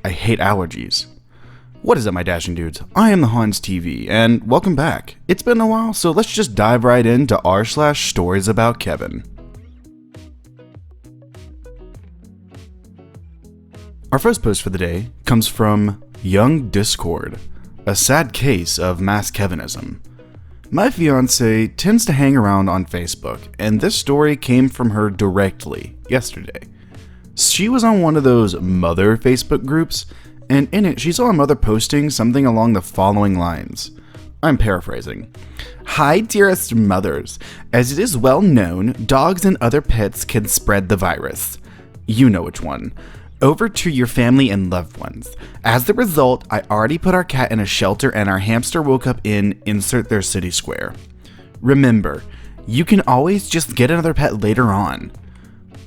I hate allergies. What is up, my dashing dudes? I am the Hans TV, and welcome back. It's been a while, so let's just dive right into r/StoriesAboutKevin. Our first post for the day comes from Young Discord, a sad case of mass Kevinism. My fiance tends to hang around on Facebook, and this story came from her directly yesterday. She was on one of those mother Facebook groups, and in it she saw a mother posting something along the following lines. I'm paraphrasing. Hi dearest mothers, as it is well known, dogs and other pets can spread the virus. You know which one. Over to your family and loved ones. As the result, I already put our cat in a shelter and our hamster woke up in insert their city square. Remember, you can always just get another pet later on.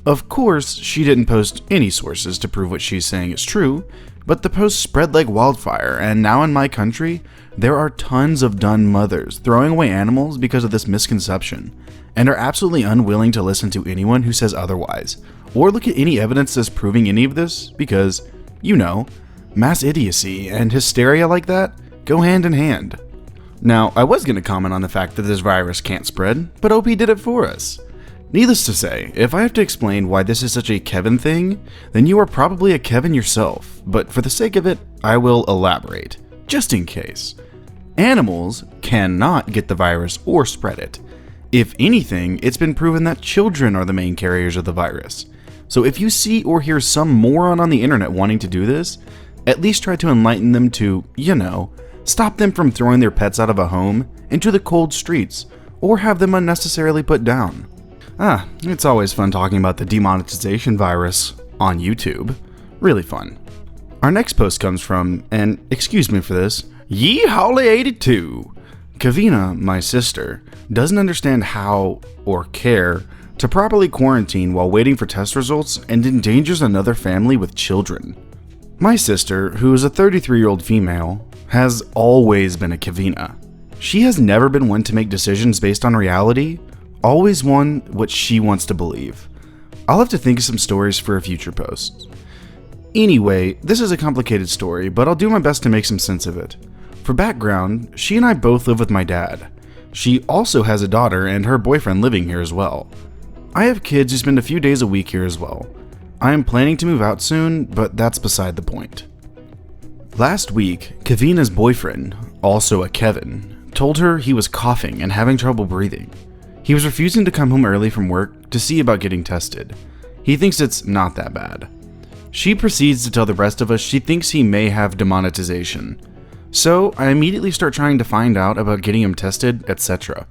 Of course, she didn't post any sources to prove what she's saying is true, but the post spread like wildfire, and now in my country, there are tons of done mothers throwing away animals because of this misconception, and are absolutely unwilling to listen to anyone who says otherwise, or look at any evidence as proving any of this, because, you know, mass idiocy and hysteria like that go hand in hand. Now, I was going to comment on the fact that this virus can't spread, but OP did it for us. Needless to say, if I have to explain why this is such a Kevin thing, then you are probably a Kevin yourself, but for the sake of it, I will elaborate, just in case. Animals cannot get the virus or spread it. If anything, it's been proven that children are the main carriers of the virus. So if you see or hear some moron on the internet wanting to do this, at least try to enlighten them to, stop them from throwing their pets out of a home into the cold streets, or have them unnecessarily put down. It's always fun talking about the demonetization virus on YouTube. Really fun. Our next post comes from, and excuse me for this, Holly82. Covina, my sister, doesn't understand how or care to properly quarantine while waiting for test results and endangers another family with children. My sister, who is a 33-year-old female, has always been a Covina. She has never been one to make decisions based on reality, always one what she wants to believe. I'll have to think of some stories for a future post. Anyway, this is a complicated story, but I'll do my best to make some sense of it. For background, she and I both live with my dad. She also has a daughter and her boyfriend living here as well. I have kids who spend a few days a week here as well. I am planning to move out soon, but that's beside the point. Last week, Covina's boyfriend, also a Kevin, told her he was coughing and having trouble breathing. He was refusing to come home early from work to see about getting tested. He thinks it's not that bad. She proceeds to tell the rest of us she thinks he may have demonetization. So I immediately start trying to find out about getting him tested, etc.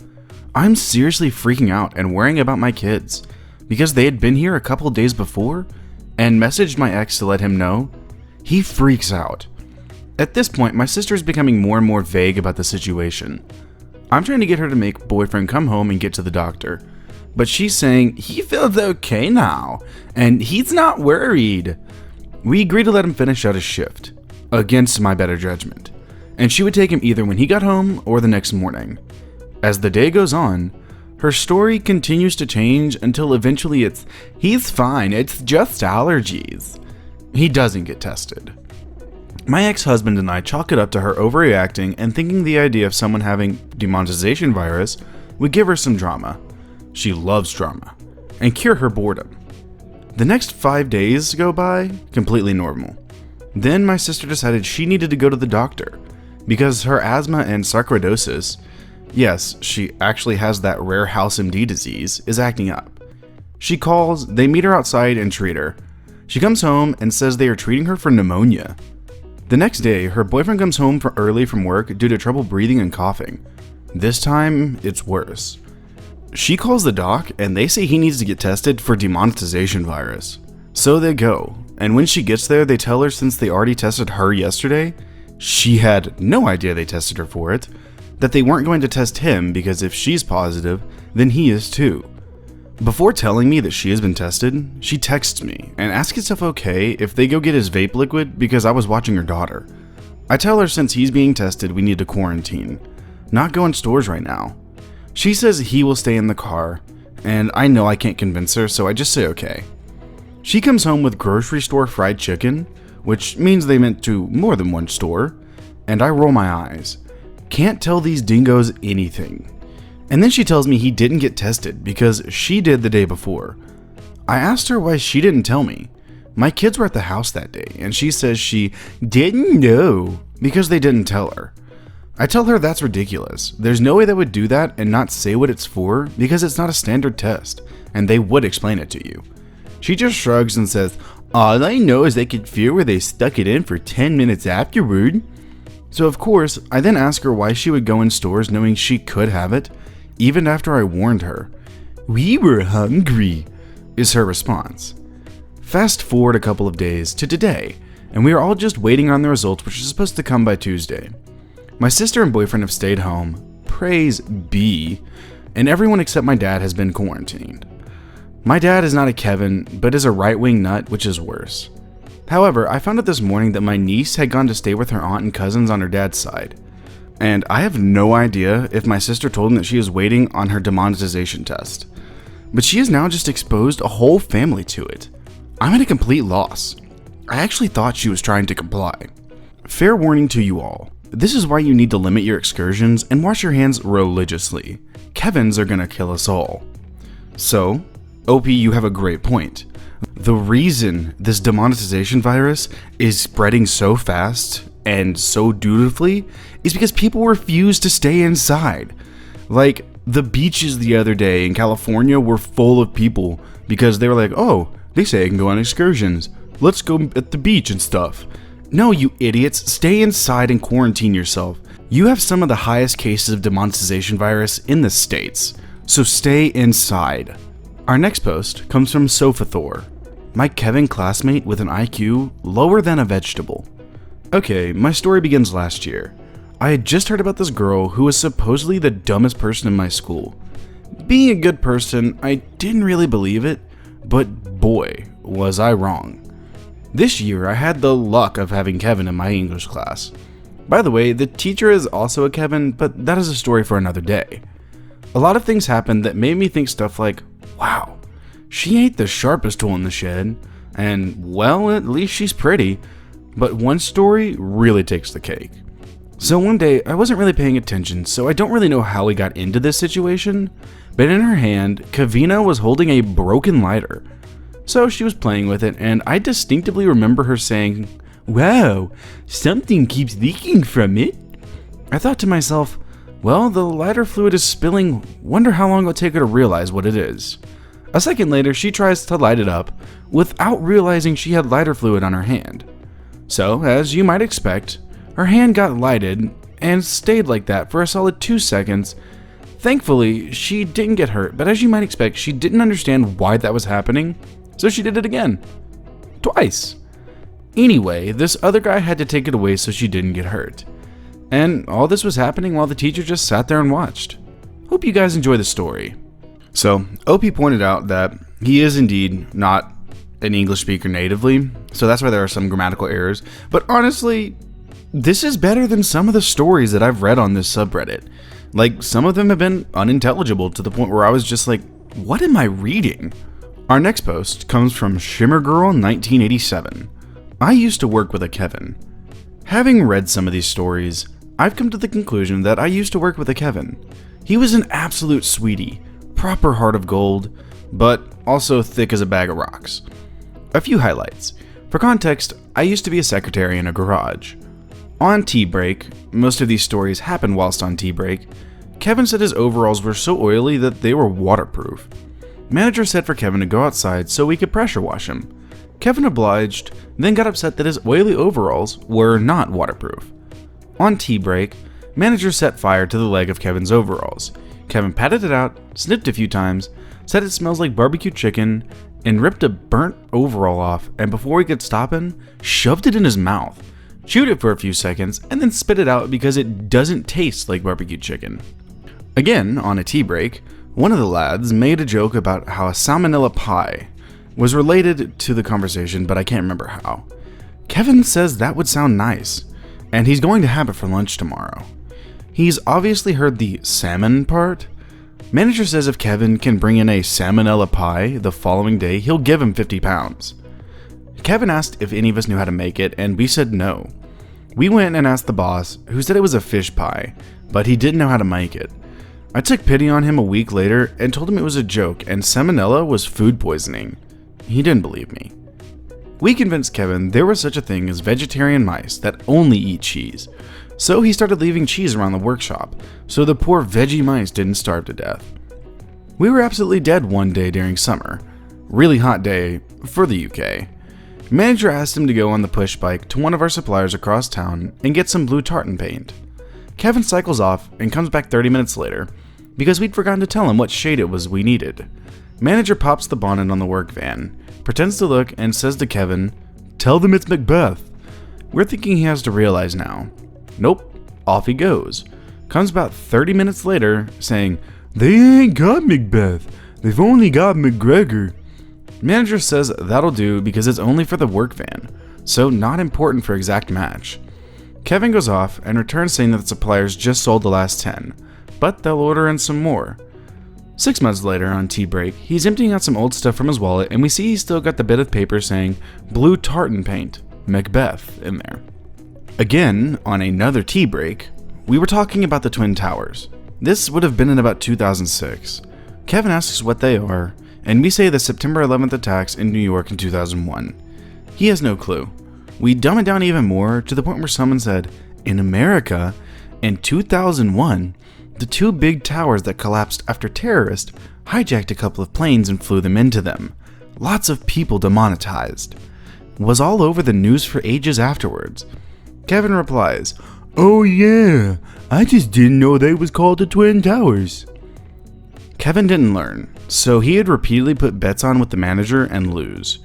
I'm seriously freaking out and worrying about my kids, because they had been here a couple days before and messaged my ex to let him know. He freaks out. At this point, my sister is becoming more and more vague about the situation. I'm trying to get her to make boyfriend come home and get to the doctor, but she's saying he feels okay now and he's not worried. We agreed to let him finish out his shift, against my better judgment, and she would take him either when he got home or the next morning. As the day goes on, her story continues to change until eventually it's, he's fine, it's just allergies. He doesn't get tested. My ex-husband and I chalk it up to her overreacting and thinking the idea of someone having demonetization virus would give her some drama. She loves drama, and cure her boredom. The next 5 days go by completely normal. Then my sister decided she needed to go to the doctor because her asthma and sarcoidosis, yes, she actually has that rare house MD disease, is acting up. She calls, they meet her outside and treat her. She comes home and says they are treating her for pneumonia. The next day, her boyfriend comes home early from work due to trouble breathing and coughing. This time, it's worse. She calls the doc and they say he needs to get tested for demonetization virus. So they go, and when she gets there, they tell her since they already tested her yesterday, she had no idea they tested her for it, that they weren't going to test him because if she's positive, then he is too. Before telling me that she has been tested, she texts me and asks if okay if they go get his vape liquid because I was watching her daughter. I tell her since he's being tested, we need to quarantine, not go in stores right now. She says he will stay in the car, and I know I can't convince her, so I just say okay. She comes home with grocery store fried chicken, which means they meant to more than one store, and I roll my eyes. Can't tell these dingoes anything. And then she tells me he didn't get tested because she did the day before. I asked her why she didn't tell me. My kids were at the house that day, and she says she didn't know because they didn't tell her. I tell her that's ridiculous. There's no way they would do that and not say what it's for because it's not a standard test, and they would explain it to you. She just shrugs and says, all I know is they could feel where they stuck it in for 10 minutes afterward. So of course, I then ask her why she would go in stores knowing she could have it, even after I warned her. We were hungry, is her response. Fast forward a couple of days to today, and we are all just waiting on the results, which is supposed to come by Tuesday. My sister and boyfriend have stayed home, praise be, and everyone except my dad has been quarantined. My dad is not a Kevin, but is a right-wing nut, which is worse. However, I found out this morning that my niece had gone to stay with her aunt and cousins on her dad's side. And I have no idea if my sister told him that she is waiting on her demonetization test. But she has now just exposed a whole family to it. I'm at a complete loss. I actually thought she was trying to comply. Fair warning to you all. This is why you need to limit your excursions and wash your hands religiously. Kevins are gonna kill us all. So, OP, you have a great point. The reason this demonetization virus is spreading so fast and so dutifully is because people refuse to stay inside. Like, the beaches the other day in California were full of people because they were like, oh, they say I can go on excursions. Let's go at the beach and stuff. No, you idiots, stay inside and quarantine yourself. You have some of the highest cases of demonetization virus in the States, so stay inside. Our next post comes from Sofathor, my Kevin classmate with an IQ lower than a vegetable. Okay, my story begins last year. I had just heard about this girl who was supposedly the dumbest person in my school. Being a good person, I didn't really believe it, but boy, was I wrong. This year, I had the luck of having Kevin in my English class. By the way, the teacher is also a Kevin, but that is a story for another day. A lot of things happened that made me think stuff like, wow, she ain't the sharpest tool in the shed, and well, at least she's pretty. But one story really takes the cake. So one day, I wasn't really paying attention, so I don't really know how we got into this situation, but in her hand, Covina was holding a broken lighter. So she was playing with it, and I distinctively remember her saying, wow, something keeps leaking from it. I thought to myself, well, the lighter fluid is spilling, wonder how long it'll take her to realize what it is. A second later, she tries to light it up without realizing she had lighter fluid on her hand. So, as you might expect, her hand got lighted and stayed like that for a solid 2 seconds. Thankfully, she didn't get hurt, but as you might expect, she didn't understand why that was happening, so she did it again. Twice. Anyway, this other guy had to take it away so she didn't get hurt. And all this was happening while the teacher just sat there and watched. Hope you guys enjoy the story. So, OP pointed out that he is indeed not an English speaker natively, so that's why there are some grammatical errors. But honestly, this is better than some of the stories that I've read on this subreddit. Like, some of them have been unintelligible to the point where I was just like, what am I reading? Our next post comes from ShimmerGirl1987. I used to work with a Kevin. Having read some of these stories, I've come to the conclusion that I used to work with a Kevin. He was an absolute sweetie, proper heart of gold, but also thick as a bag of rocks. A few highlights. For context, I used to be a secretary in a garage. On tea break, most of these stories happen whilst on tea break, Kevin said his overalls were so oily that they were waterproof. Manager said for Kevin to go outside so we could pressure wash him. Kevin obliged, then got upset that his oily overalls were not waterproof. On tea break, manager set fire to the leg of Kevin's overalls. Kevin patted it out, sniffed a few times, said it smells like barbecue chicken, and ripped a burnt overall off, and before he could stop him, shoved it in his mouth, chewed it for a few seconds, and then spit it out because it doesn't taste like barbecue chicken. Again, on a tea break, one of the lads made a joke about how a salmonella pie was related to the conversation, but I can't remember how. Kevin says that would sound nice, and he's going to have it for lunch tomorrow. He's obviously heard the salmon part. Manager says if Kevin can bring in a salmonella pie the following day, he'll give him 50 pounds. Kevin asked if any of us knew how to make it, and we said no. We went and asked the boss, who said it was a fish pie, but he didn't know how to make it. I took pity on him a week later and told him it was a joke and salmonella was food poisoning. He didn't believe me. We convinced Kevin there was such a thing as vegetarian mice that only eat cheese, so he started leaving cheese around the workshop so the poor veggie mice didn't starve to death. We were absolutely dead one day during summer. Really hot day for the UK. Manager asked him to go on the push bike to one of our suppliers across town and get some blue tartan paint. Kevin cycles off and comes back 30 minutes later because we'd forgotten to tell him what shade it was we needed. Manager pops the bonnet on the work van, pretends to look, and says to Kevin, "Tell them it's Macbeth." We're thinking he has to realize now. Nope, off he goes. Comes about 30 minutes later saying, "They ain't got Macbeth, they've only got McGregor." Manager says that'll do because it's only for the work van, so not important for exact match. Kevin goes off and returns saying that the suppliers just sold the last 10, but they'll order in some more. 6 months later, on tea break, he's emptying out some old stuff from his wallet and we see he's still got the bit of paper saying blue tartan paint, Macbeth, in there. Again, on another tea break, we were talking about the Twin Towers. This would have been in about 2006. Kevin asks what they are, and we say the September 11th attacks in New York in 2001. He has no clue. We dumb it down even more to the point where someone said, in America, in 2001, the two big towers that collapsed after terrorists hijacked a couple of planes and flew them into them. Lots of people demonetized. Was all over the news for ages afterwards. Kevin replies, "Oh yeah, I just didn't know they was called the Twin Towers." Kevin didn't learn, so he had repeatedly put bets on with the manager and lose.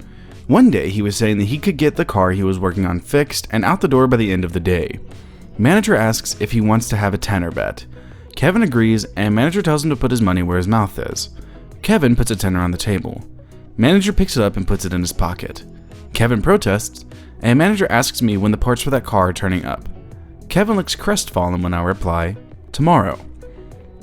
One day he was saying that he could get the car he was working on fixed and out the door by the end of the day. Manager asks if he wants to have a tenner bet. Kevin agrees and manager tells him to put his money where his mouth is. Kevin puts a tenner on the table. Manager picks it up and puts it in his pocket. Kevin protests, and manager asks me when the parts for that car are turning up. Kevin looks crestfallen when I reply, "Tomorrow."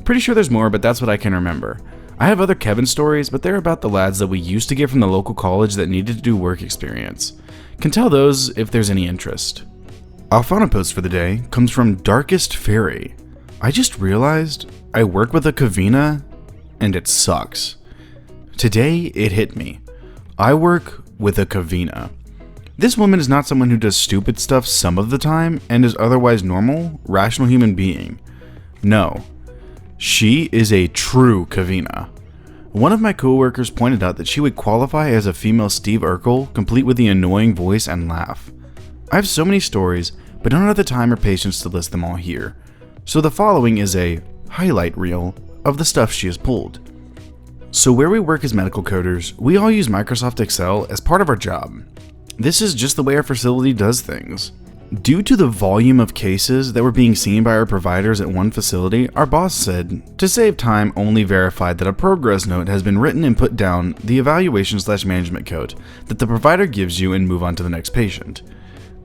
Pretty sure there's more, but that's what I can remember. I have other Kevin stories, but they're about the lads that we used to get from the local college that needed to do work experience. Can tell those if there's any interest. Our final post for the day comes from Darkest Fairy. I just realized I work with a Covina, and it sucks. Today, it hit me. I work with a Covina. This woman is not someone who does stupid stuff some of the time and is otherwise normal, rational human being. No. She is a true Covina. One of my coworkers pointed out that she would qualify as a female Steve Urkel, complete with the annoying voice and laugh. I have so many stories, but don't have the time or patience to list them all here. So the following is a highlight reel of the stuff she has pulled. So where we work as medical coders, we all use Microsoft Excel as part of our job. This is just the way our facility does things. Due to the volume of cases that were being seen by our providers at one facility, our boss said, to save time, only verified that a progress note has been written and put down the evaluation/management code that the provider gives you and move on to the next patient.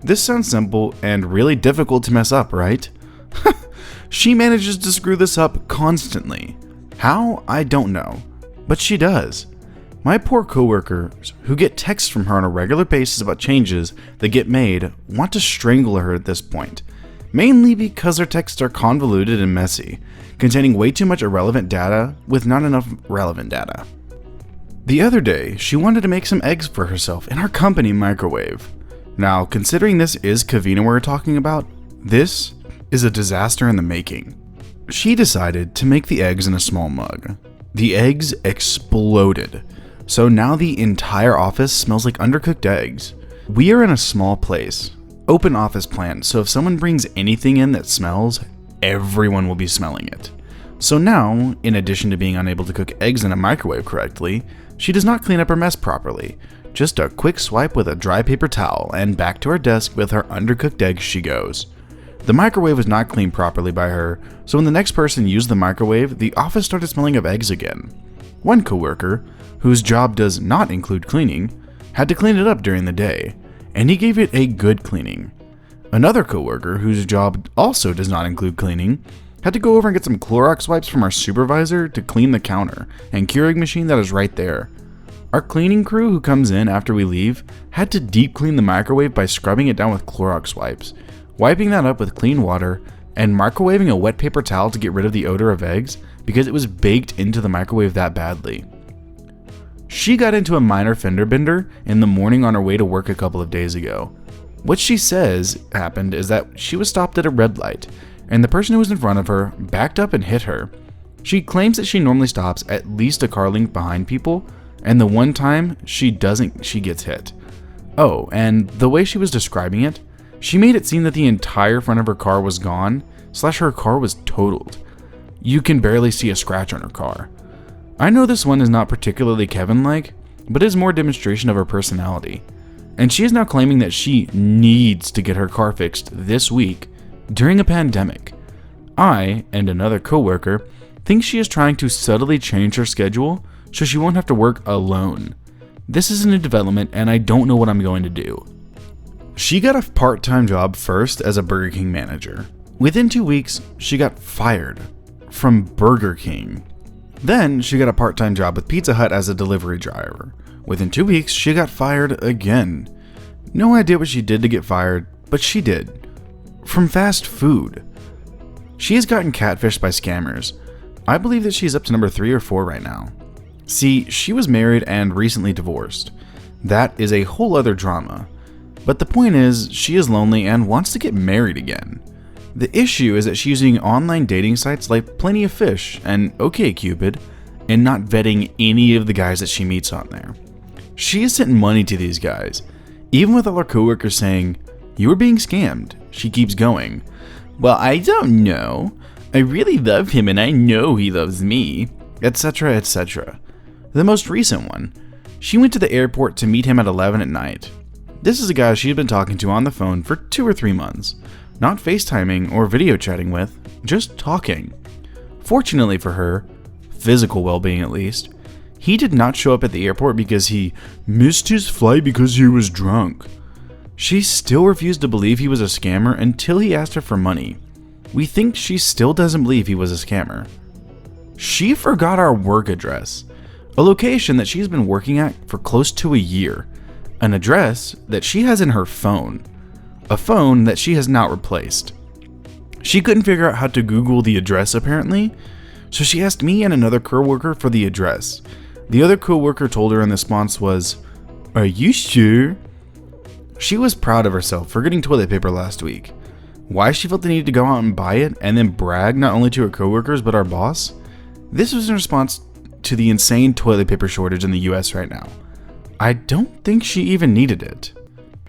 This sounds simple and really difficult to mess up, right? She manages to screw this up constantly. How? I don't know. But she does. My poor coworkers, who get texts from her on a regular basis about changes that get made, want to strangle her at this point. Mainly because her texts are convoluted and messy, containing way too much irrelevant data with not enough relevant data. The other day, she wanted to make some eggs for herself in our company microwave. Now, considering this is Covina we're talking about, this is a disaster in the making. She decided to make the eggs in a small mug. The eggs exploded. So now the entire office smells like undercooked eggs. We are in a small place, open office plan, so if someone brings anything in that smells, everyone will be smelling it. So now, in addition to being unable to cook eggs in a microwave correctly, she does not clean up her mess properly. Just a quick swipe with a dry paper towel, and back to her desk with her undercooked eggs she goes. The microwave was not cleaned properly by her, so when the next person used the microwave, the office started smelling of eggs again. One coworker, whose job does not include cleaning, had to clean it up during the day, and he gave it a good cleaning. Another coworker, whose job also does not include cleaning, had to go over and get some Clorox wipes from our supervisor to clean the counter and Keurig machine that is right there. Our cleaning crew who comes in after we leave had to deep clean the microwave by scrubbing it down with Clorox wipes, wiping that up with clean water, and microwaving a wet paper towel to get rid of the odor of eggs because it was baked into the microwave that badly. She got into a minor fender bender in the morning on her way to work a couple of days ago. What she says happened is that she was stopped at a red light, and the person who was in front of her backed up and hit her. She claims that she normally stops at least a car length behind people, and the one time she doesn't, she gets hit. Oh, and the way she was describing it, she made it seem that the entire front of her car was gone, / her car was totaled. You can barely see a scratch on her car. I know this one is not particularly Kevin-like, but is more demonstration of her personality. And she is now claiming that she needs to get her car fixed this week during a pandemic. I, and another coworker, think she is trying to subtly change her schedule so she won't have to work alone. This is a new development and I don't know what I'm going to do. She got a part-time job first as a Burger King manager. Within 2 weeks, she got fired from Burger King. Then she got a part-time job with Pizza Hut as a delivery driver. Within 2 weeks, she got fired again. No idea what she did to get fired, but she did. From fast food. She has gotten catfished by scammers. I believe that she's up to number 3 or 4 right now. See, she was married and recently divorced. That is a whole other drama. But the point is, she is lonely and wants to get married again. The issue is that she's using online dating sites like Plenty of Fish and OkCupid and not vetting any of the guys that she meets on there. She has sent money to these guys. Even with all her coworkers saying, "You were being scammed," she keeps going, "Well, I don't know. I really love him and I know he loves me," etc., etc. The most recent one, she went to the airport to meet him at 11 at night. This is a guy she had been talking to on the phone for 2 or 3 months. Not FaceTiming or video chatting with, just talking. Fortunately for her, physical well-being at least, he did not show up at the airport because he missed his flight because he was drunk. She still refused to believe he was a scammer until he asked her for money. We think she still doesn't believe he was a scammer. She forgot our work address, a location that she's been working at for close to a year, an address that she has in her phone. A phone that she has not replaced. She couldn't figure out how to Google the address apparently, so she asked me and another coworker for the address. The other coworker told her in response was, "Are you sure?" She was proud of herself for getting toilet paper last week. Why she felt the need to go out and buy it and then brag not only to her coworkers but our boss? This was in response to the insane toilet paper shortage in the US right now. I don't think she even needed it.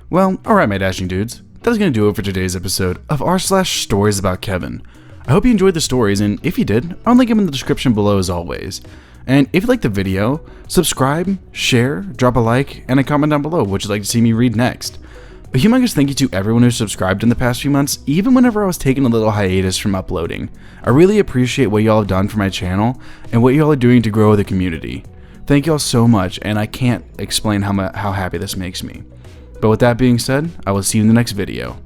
Well, alright my dashing dudes. That is going to do it for today's episode of r/Stories About Kevin. I hope you enjoyed the stories, and if you did, I'll link them in the description below as always. And if you liked the video, subscribe, share, drop a like, and a comment down below what would you like to see me read next. A humongous thank you to everyone who subscribed in the past few months, even whenever I was taking a little hiatus from uploading. I really appreciate what y'all have done for my channel, and what y'all are doing to grow the community. Thank y'all so much, and I can't explain how happy this makes me. But with that being said, I will see you in the next video.